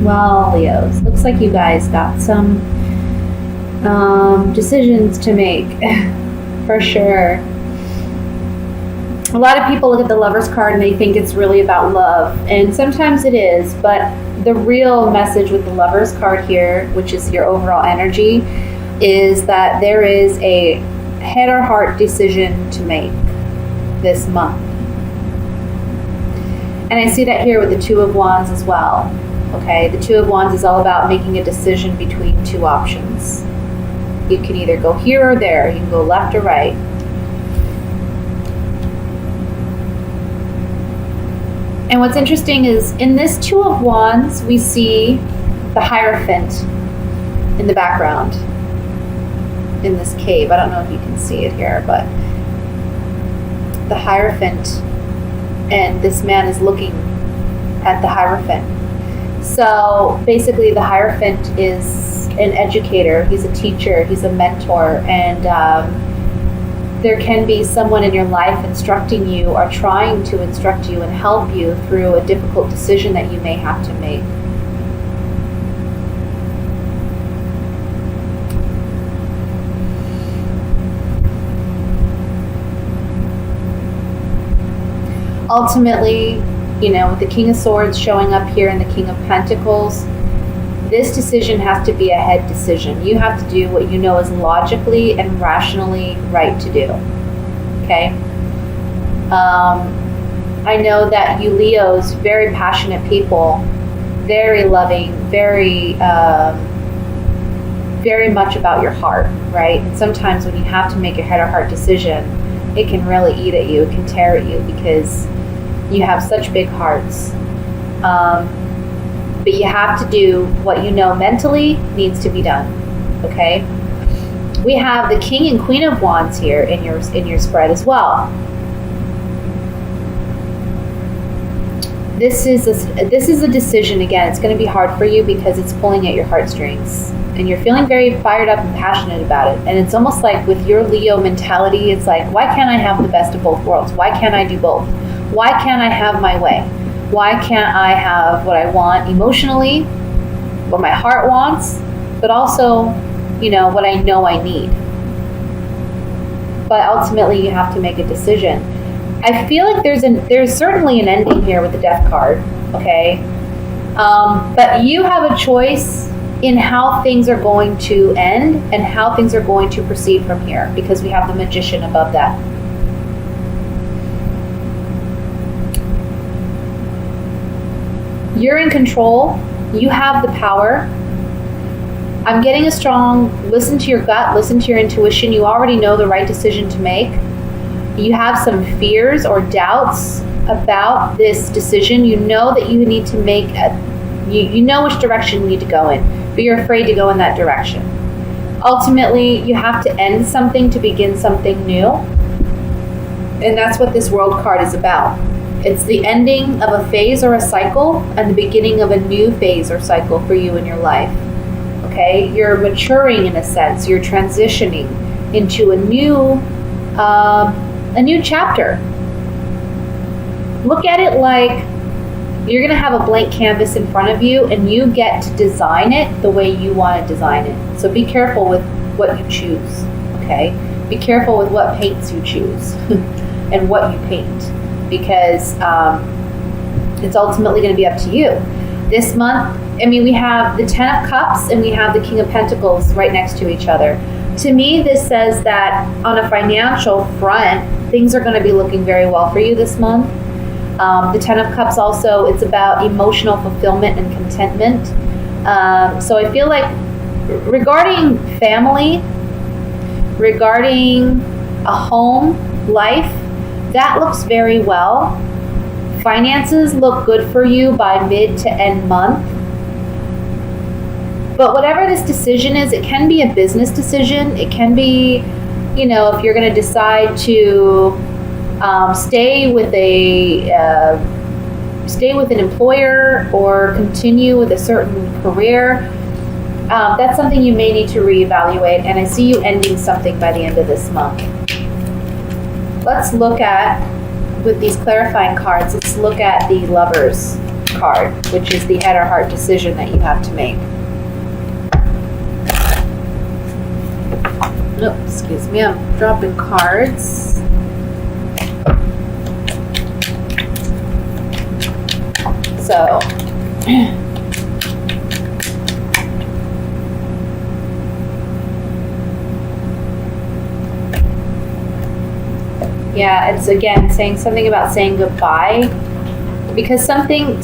Well, Leos, looks like you guys got some decisions to make, for sure. A lot of people look at the Lover's card and they think it's really about love, and sometimes it is, but the real message with the Lover's card here, which is your overall energy, is that there is a head or heart decision to make this month. And I see that here with the Two of Wands as well. Okay, the Two of Wands is all about making a decision between two options. You can either go here or there. You can go left or right. And what's interesting is in this Two of Wands, we see the Hierophant in the background in this cave. I don't know if you can see it here, but the Hierophant, and this man is looking at the Hierophant. So basically the Hierophant is an educator, he's a teacher, he's a mentor, and there can be someone in your life instructing you or trying to instruct you and help you through a difficult decision that you may have to make. Ultimately, with the King of Swords showing up here and the King of Pentacles, this decision has to be a head decision. You have to do what you know is logically and rationally right to do. Okay? I know that you Leos, very passionate people, very loving, very much about your heart, right? And sometimes when you have to make a head or heart decision, it can really eat at you, it can tear at you because you have such big hearts. But you have to do what you know mentally needs to be done. Okay? We have the King and Queen of Wands here in your spread as well. This is a decision. Again, it's going to be hard for you because it's pulling at your heartstrings, and you're feeling very fired up and passionate about it. And it's almost like with your Leo mentality, it's like, why can't I have the best of both worlds? Why can't I do both? Why can't I have my way? Why can't I have what I want emotionally, what my heart wants, but also, what I know I need? But ultimately, you have to make a decision. I feel like there's certainly an ending here with the Death card, okay? But you have a choice in how things are going to end and how things are going to proceed from here, because we have the Magician above that. You're in control. You have the power. I'm getting a strong, listen to your gut, listen to your intuition. You already know the right decision to make. You have some fears or doubts about this decision. You know that you need to make you know which direction you need to go in, but you're afraid to go in that direction. Ultimately, you have to end something to begin something new. And that's what this World card is about. It's the ending of a phase or a cycle and the beginning of a new phase or cycle for you in your life. Okay? You're maturing in a sense. You're transitioning into a new chapter. Look at it like you're going to have a blank canvas in front of you and you get to design it the way you want to design it. So be careful with what you choose. Okay? Be careful with what paints you choose and what you paint. Because it's ultimately going to be up to you. This month, we have the Ten of Cups and we have the King of Pentacles right next to each other. To me, this says that on a financial front, things are going to be looking very well for you this month. The Ten of Cups also, it's about emotional fulfillment and contentment. So I feel like regarding family, regarding a home, life, that looks very well. Finances look good for you by mid to end month. But whatever this decision is, it can be a business decision. It can be, if you're going to decide to stay with an employer or continue with a certain career. That's something you may need to reevaluate. And I see you ending something by the end of this month. Let's look at, with these clarifying cards, let's look at the Lovers card, which is the head or heart decision that you have to make. Oh, excuse me, I'm dropping cards. So, yeah, it's again saying something about saying goodbye, because something,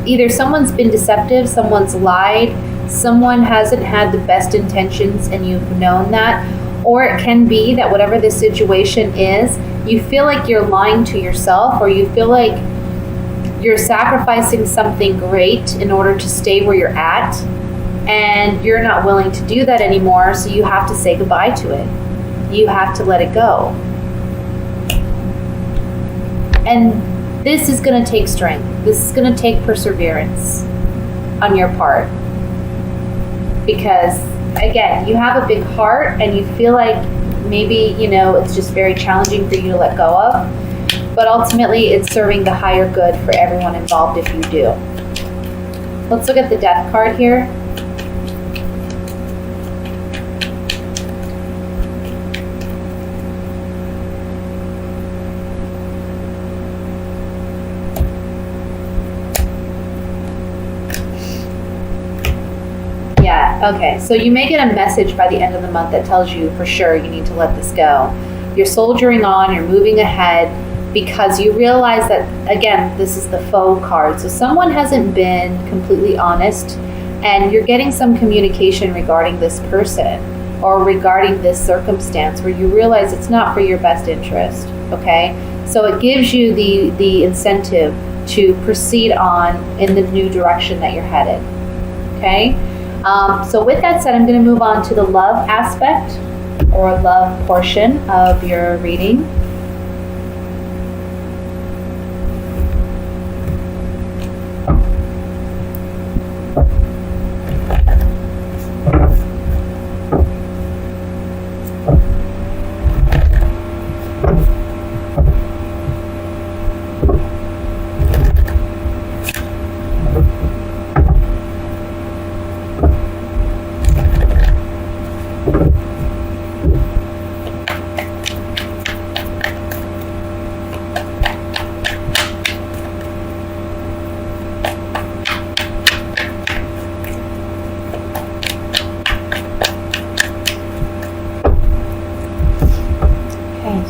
either someone's been deceptive, someone's lied, someone hasn't had the best intentions and you've known that, or it can be that whatever the situation is, you feel like you're lying to yourself, or you feel like you're sacrificing something great in order to stay where you're at, and you're not willing to do that anymore, so you have to say goodbye to it. You have to let it go. And this is going to take strength. This is going to take perseverance on your part. Because, again, you have a big heart and you feel like maybe, it's just very challenging for you to let go of. But ultimately, it's serving the higher good for everyone involved if you do. Let's look at the Death card here. Yeah, okay. So you may get a message by the end of the month that tells you for sure you need to let this go. You're soldiering on, you're moving ahead, because you realize that, again, this is the faux card. So someone hasn't been completely honest, and you're getting some communication regarding this person or regarding this circumstance where you realize it's not for your best interest, okay? So it gives you the incentive to proceed on in the new direction that you're headed, okay? So with that said, I'm going to move on to the love aspect or love portion of your reading.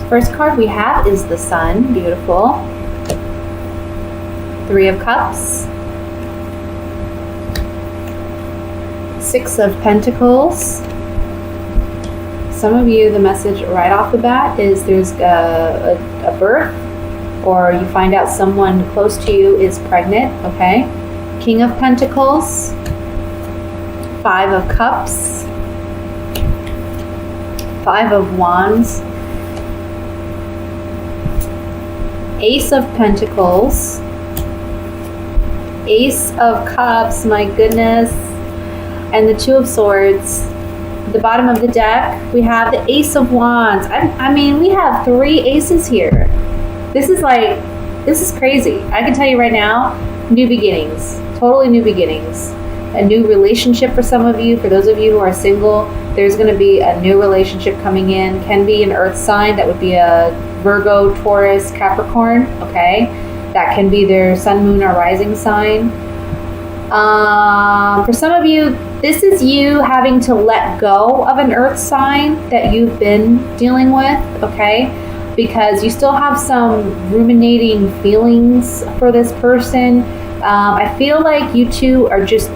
First card we have is the Sun. Beautiful. 3 of Cups. 6 of Pentacles. Some of you, the message right off the bat is there's a birth, or you find out someone close to you is pregnant, okay? King of Pentacles. 5 of Cups. 5 of Wands. Ace of Pentacles, Ace of Cups, my goodness, and the 2 of Swords. At the bottom of the deck, we have the Ace of Wands. I mean, we have 3 aces here. This is crazy. I can tell you right now, new beginnings, totally new beginnings. A new relationship for some of you. For those of you who are single, there's going to be a new relationship coming in. Can be an earth sign. That would be a Virgo, Taurus, Capricorn, okay? That can be their sun, moon, or rising sign. For some of you, this is you having to let go of an earth sign that you've been dealing with, okay? Because you still have some ruminating feelings for this person. I feel like you two are just,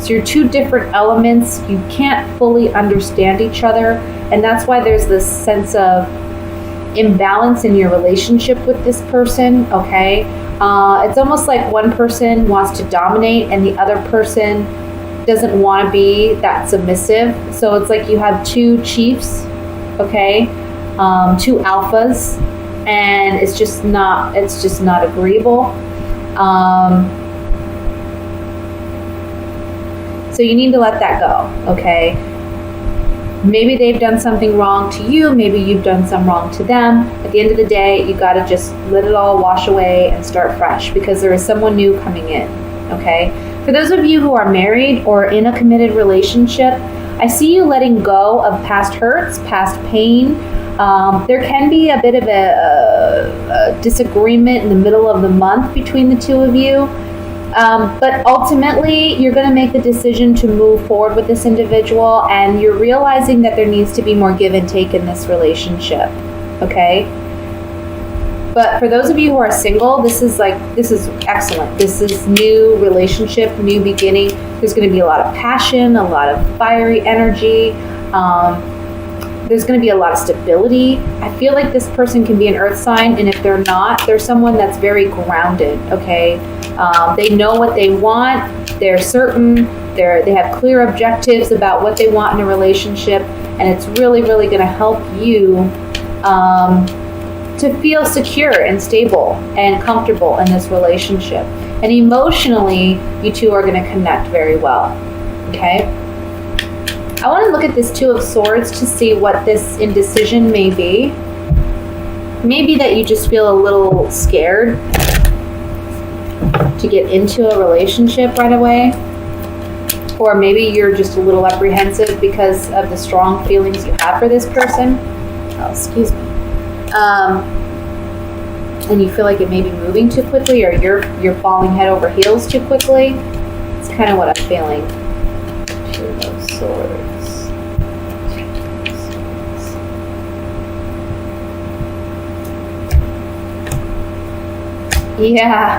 you're 2 different elements. You can't fully understand each other, and that's why there's this sense of imbalance in your relationship with this person, okay? It's almost like one person wants to dominate and the other person doesn't want to be that submissive. So it's like you have 2 chiefs, okay? 2 alphas, and it's just not agreeable. So you need to let that go, okay? Maybe they've done something wrong to you. Maybe you've done some wrong to them. At the end of the day, you got to just let it all wash away and start fresh, because there is someone new coming in. okay? For those of you who are married or in a committed relationship, I see you letting go of past hurts, past pain. There can be a bit of a disagreement in the middle of the month between the two of you. But ultimately, you're going to make the decision to move forward with this individual, and you're realizing that there needs to be more give and take in this relationship, okay? But for those of you who are single, this is excellent. This is new relationship, new beginning. There's going to be a lot of passion, a lot of fiery energy. There's going to be a lot of stability. I feel like this person can be an earth sign, and if they're not, they're someone that's very grounded, okay? They know what they want. They're certain. They have clear objectives about what they want in a relationship, and it's really, really going to help you to feel secure and stable and comfortable in this relationship. And emotionally, you two are going to connect very well, okay? I want to look at this Two of Swords to see what this indecision may be. Maybe that you just feel a little scared to get into a relationship right away. Or maybe you're just a little apprehensive because of the strong feelings you have for this person. Oh, excuse me. And you feel like it may be moving too quickly, or you're falling head over heels too quickly. It's kind of what I'm feeling. Two of Swords. Yeah,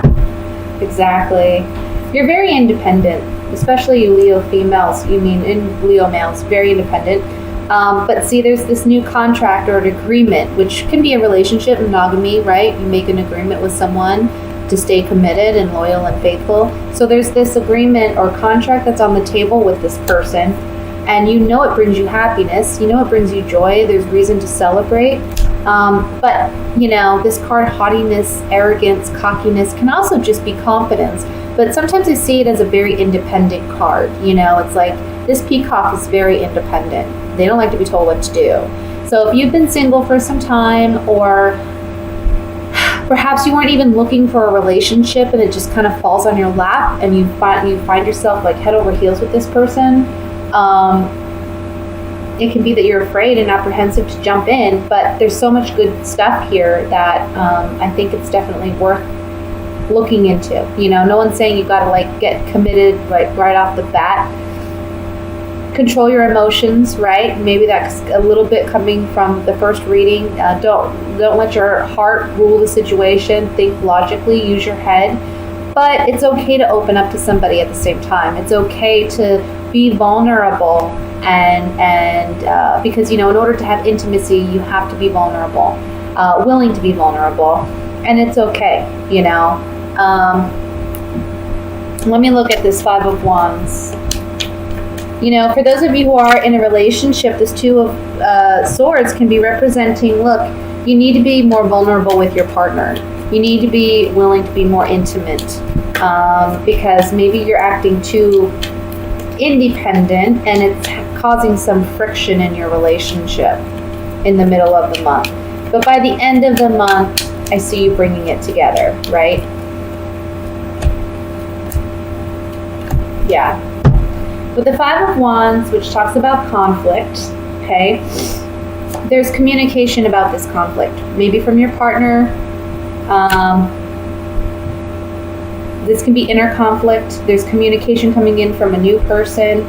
exactly. You're very independent, especially you Leo females. In Leo males, very independent. But see, there's this new contract or an agreement, which can be a relationship, monogamy, right? You make an agreement with someone to stay committed and loyal and faithful. So there's this agreement or contract that's on the table with this person, and you know it brings you happiness. You know it brings you joy. There's reason to celebrate. But, this card, haughtiness, arrogance, cockiness, can also just be confidence. But sometimes I see it as a very independent card. It's like this peacock is very independent. They don't like to be told what to do. So if you've been single for some time, or perhaps you weren't even looking for a relationship and it just kind of falls on your lap and you find yourself like head over heels with this person, it can be that you're afraid and apprehensive to jump in, but there's so much good stuff here that I think it's definitely worth looking into. No one's saying you got to get committed right off the bat. Control your emotions, right? Maybe that's a little bit coming from the first reading. Don't let your heart rule the situation. Think logically, use your head. But it's okay to open up to somebody at the same time. It's okay to be vulnerable, and because in order to have intimacy, you have to be vulnerable, willing to be vulnerable, and it's okay. Let me look at this Five of Wands. For those of you who are in a relationship, this Two of Swords can be representing, look, you need to be more vulnerable with your partner. You need to be willing to be more intimate, because maybe you're acting too independent and it's causing some friction in your relationship in the middle of the month. But by the end of the month, I see you bringing it together, right? Yeah. With the Five of Wands, which talks about conflict, okay, there's communication about this conflict, maybe from your partner. This can be inner conflict. There's communication coming in from a new person.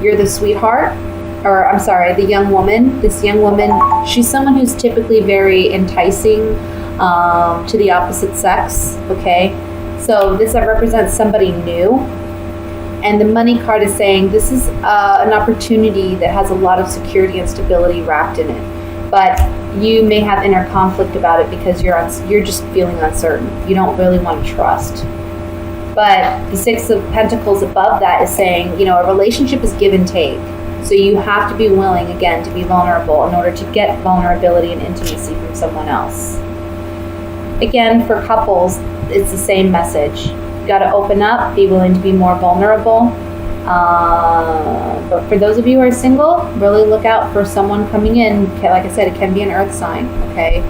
You're the sweetheart, or I'm sorry, the young woman. This young woman, she's someone who's typically very enticing to the opposite sex, okay? So this represents somebody new. And the Money card is saying this is an opportunity that has a lot of security and stability wrapped in it. But you may have inner conflict about it because you're just feeling uncertain. You don't really want to trust. But the Six of Pentacles above that is saying, a relationship is give and take. So you have to be willing, again, to be vulnerable in order to get vulnerability and intimacy from someone else. Again, for couples, it's the same message. You got to open up, be willing to be more vulnerable. But for those of you who are single, really look out for someone coming in. Like I said, it can be an earth sign, okay?